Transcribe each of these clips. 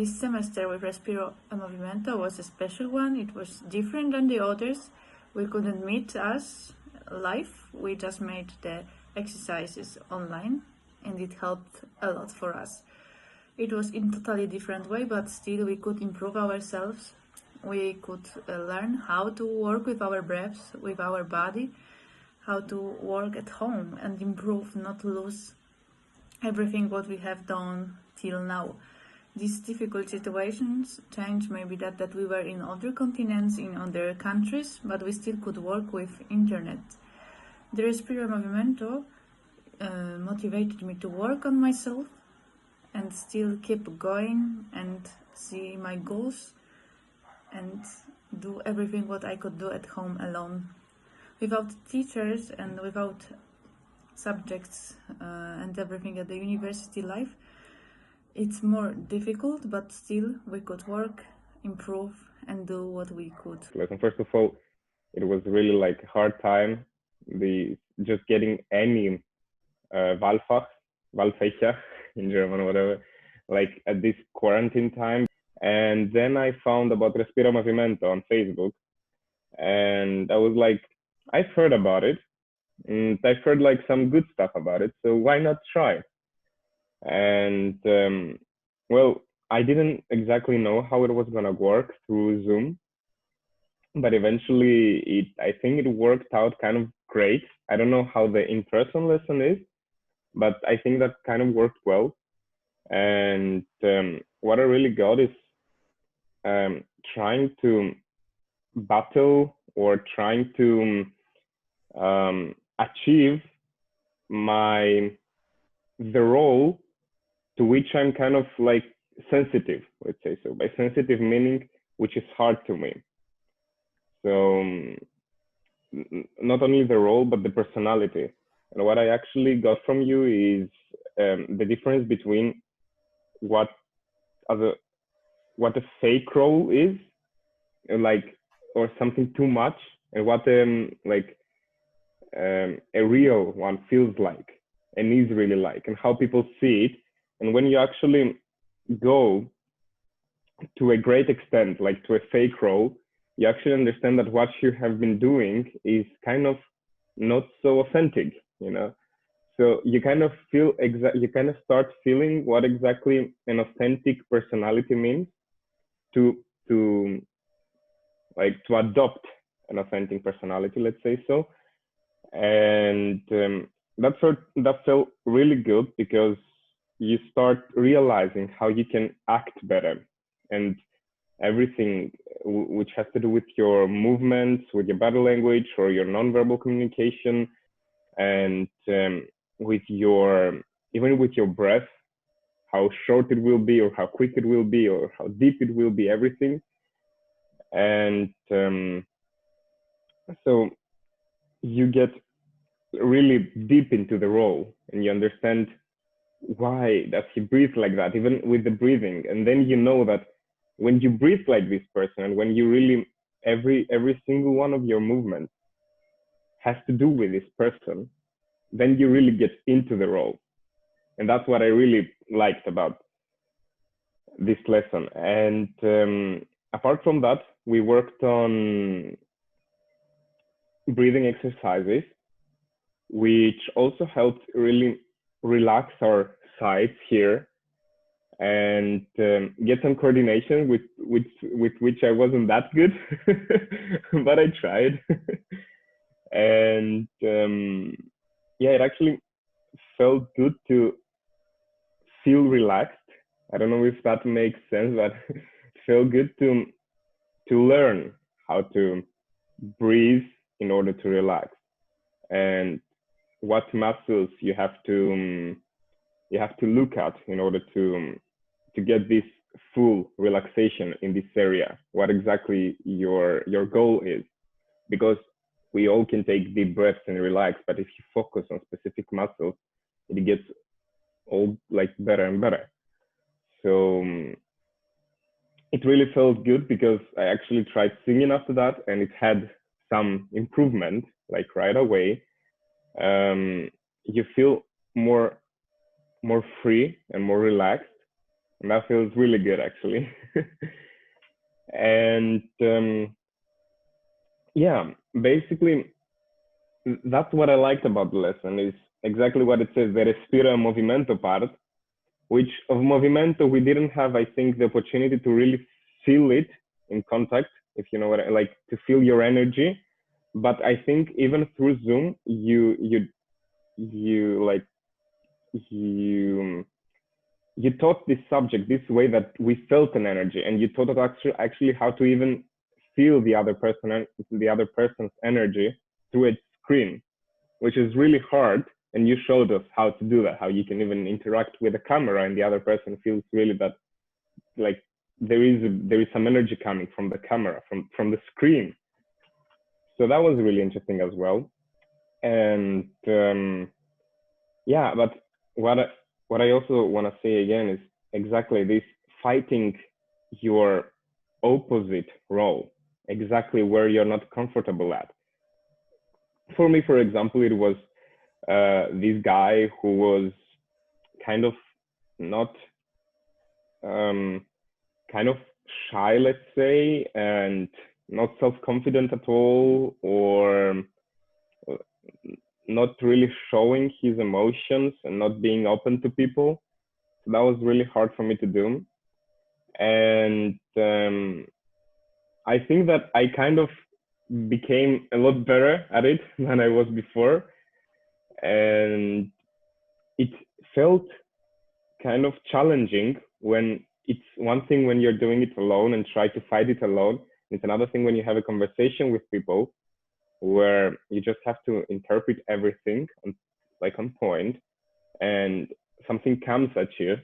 This semester with Respiro e Movimento was a special one. It was different than the others. We couldn't meet us live. We just made the exercises online, and it helped a lot for us. It was in totally different way, but still we could improve ourselves. We could learn how to work with our breaths, with our body, how to work at home and improve, not lose everything what we have done till now. These difficult situations changed maybe that we were in other continents, in other countries, but we still could work with internet. The Respiro Movimento motivated me to work on myself and still keep going and see my goals and do everything what I could do at home alone. Without teachers and without subjects and everything at the university life, it's more difficult, but still we could work, improve, and do what we could. Listen, first of all, it was really like a hard time. Just getting any Wahlfächer in German, whatever, like at this quarantine time. And then I found about Respiro Movimento on Facebook, and I was like, I've heard about it, and I've heard like some good stuff about it, so why not try? And well, I didn't exactly know how it was gonna work through Zoom, but eventually I think it worked out kind of great. I don't know how the in-person lesson is, but I think that kind of worked well. And what I really got is trying to battle or trying to achieve the role to which I'm kind of like sensitive, let's say so. By sensitive meaning, which is hard to me. So not only the role, but the personality. And what I actually got from you is the difference between what a fake role is, like, or something too much, and what a real one feels like and is really like, and how people see it. And when you actually go to a great extent, like to a fake role, you actually understand that what you have been doing is kind of not so authentic, you know? So you kind of start feeling what exactly an authentic personality means to adopt an authentic personality, let's say so. And that felt really good, because you start realizing how you can act better, and everything which has to do with your movements, with your body language, or your nonverbal communication, and even with your breath, how short it will be, or how quick it will be, or how deep it will be, everything. And so you get really deep into the role, and you understand why does he breathe like that, even with the breathing. And then you know that when you breathe like this person, and when you really every single one of your movements has to do with this person, then you really get into the role. And that's what I really liked about this lesson. And apart from that, we worked on breathing exercises, which also helped really relax our sides here, and get some coordination with which I wasn't that good, but I tried. And yeah, it actually felt good to feel relaxed. I don't know if that makes sense, but it felt good to learn how to breathe in order to relax, and what muscles you have to look at in order to get this full relaxation in this area, what exactly your goal is. Because we all can take deep breaths and relax, but if you focus on specific muscles, it gets all like better and better. So it really felt good, because I actually tried singing after that, and it had some improvement, like right away. You feel more free and more relaxed, and that feels really good actually. And yeah, basically that's what I liked about the lesson, is exactly what it says, the respiro and movimento part, which of movimento we didn't have, I think, the opportunity to really feel it in contact, if you know what I like, to feel your energy. But I think even through Zoom, you like you taught this subject this way that we felt an energy, and you taught us actually how to even feel the other person's energy through a screen, which is really hard. And you showed us how to do that, how you can even interact with the camera and the other person feels really that, like, there is some energy coming from the camera, from the screen. So that was really interesting as well. And yeah, but what I also want to say again is exactly this: fighting your opposite role, exactly where you're not comfortable at. For me, for example, it was this guy who was kind of not kind of shy, let's say, and not self-confident at all, or not really showing his emotions and not being open to people. So that was really hard for me to do. And I think that I kind of became a lot better at it than I was before. And it felt kind of challenging when it's one thing when you're doing it alone and try to fight it alone. It's another thing when you have a conversation with people where you just have to interpret everything on point, and something comes at you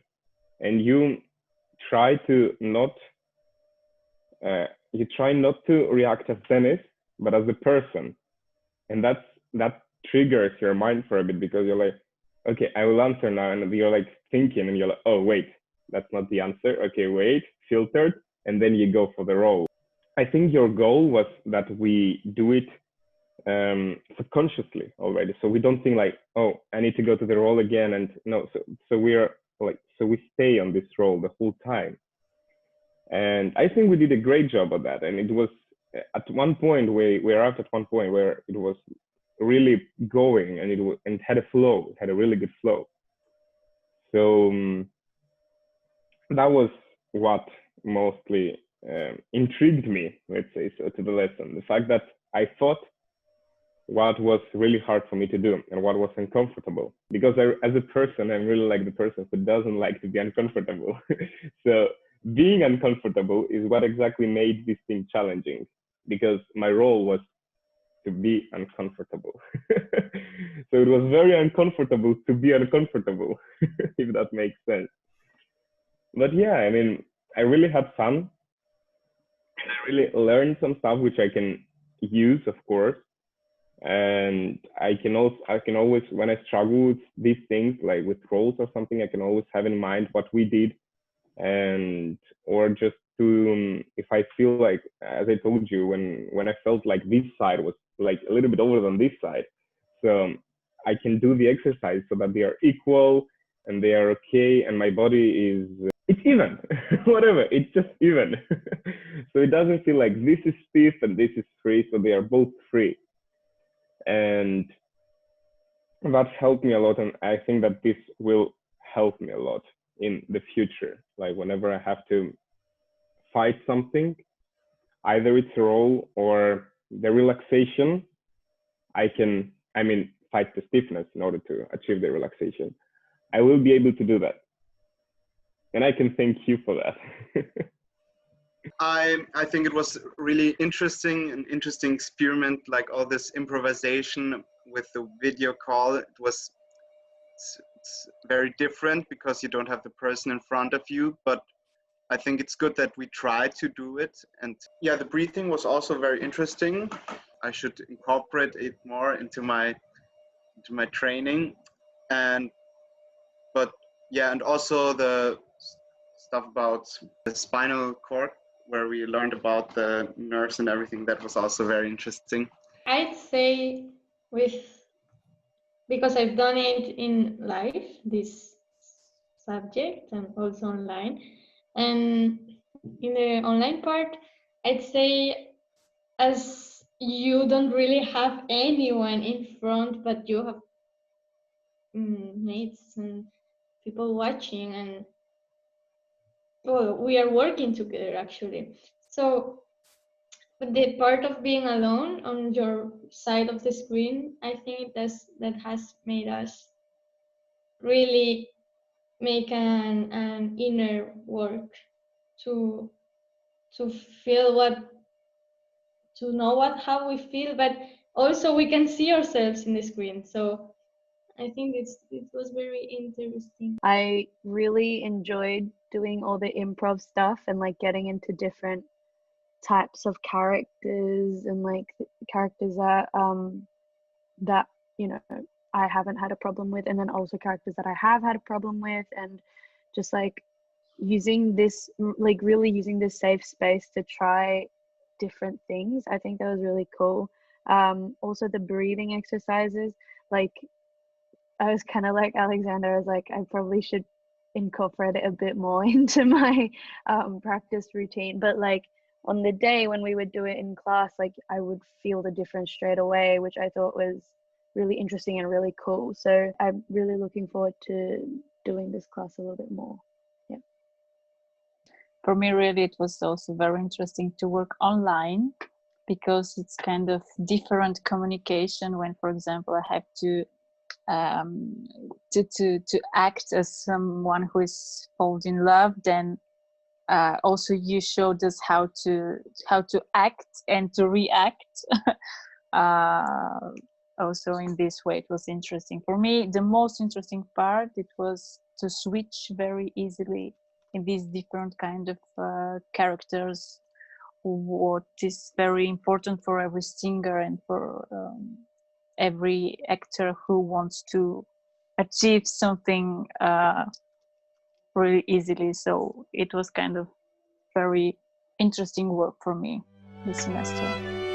and you try to not to react as Dennis, but as a person. And that triggers your mind for a bit, because you're like, okay, I will answer now, and you're like thinking, and you're like, oh wait, that's not the answer. Okay, wait, filtered, and then you go for the role. I think your goal was that we do it subconsciously already, so we don't think like, oh, I need to go to the role again, and no, so we stay on this role the whole time. And I think we did a great job of that. And it was at one point we're at one point where it was really going, and it had a flow. It had a really good flow. So that was what mostly intrigued me, let's say, so, to the lesson. The fact that I thought what was really hard for me to do and what was uncomfortable, because as a person, I'm really like the person who doesn't like to be uncomfortable. So being uncomfortable is what exactly made this thing challenging, because my role was to be uncomfortable. So it was very uncomfortable to be uncomfortable, if that makes sense. But yeah, I mean, I really had fun, and I really learned some stuff which I can use, of course. And I can always, when I struggle with these things, like with roles or something, I can always have in mind what we did, and or just to if I feel like, as I told you, when I felt like this side was like a little bit over than this side, so I can do the exercise so that they are equal and they are okay, and my body is it's even. Whatever, it's just even. So it doesn't feel like this is stiff and this is free, so they are both free. And that helped me a lot, and I think that this will help me a lot in the future. Like whenever I have to fight something, either it's a role or the relaxation, fight the stiffness in order to achieve the relaxation. I will be able to do that. And I can thank you for that. I think it was really interesting, an interesting experiment, like all this improvisation with the video call. It's very different because you don't have the person in front of you, but I think it's good that we try to do it. And yeah, the breathing was also very interesting. I should incorporate it more into my training. But yeah, and also the stuff about the spinal cord, where we learned about the nerves and everything. That was also very interesting. I'd say because I've done it in life, this subject and also online. And in the online part, I'd say, as you don't really have anyone in front, but you have mates and people watching, and well, we are working together actually. So the part of being alone on your side of the screen, I think that has made us really make an inner work to feel what, to know what, how we feel, but also we can see ourselves in the screen. So I think it was very interesting. I really enjoyed doing all the improv stuff and like getting into different types of characters and like characters that you know I haven't had a problem with, and then also characters that I have had a problem with, and just like using this, like really using this safe space to try different things. I think that was really cool. Also the breathing exercises, like I was kind of like Alexander. I was like, I probably should incorporate it a bit more into my practice routine. But like on the day when we would do it in class, like I would feel the difference straight away, which I thought was really interesting and really cool. So I'm really looking forward to doing this class a little bit more. Yeah. For me, really, it was also very interesting to work online, because it's kind of different communication when, for example, I have to act as someone who is falling in love. Then also you showed us how to act and to react. Also in this way, it was interesting for me. The most interesting part, it was to switch very easily in these different kind of characters, what is very important for every singer and for every actor who wants to achieve something really easily. So it was kind of very interesting work for me this semester.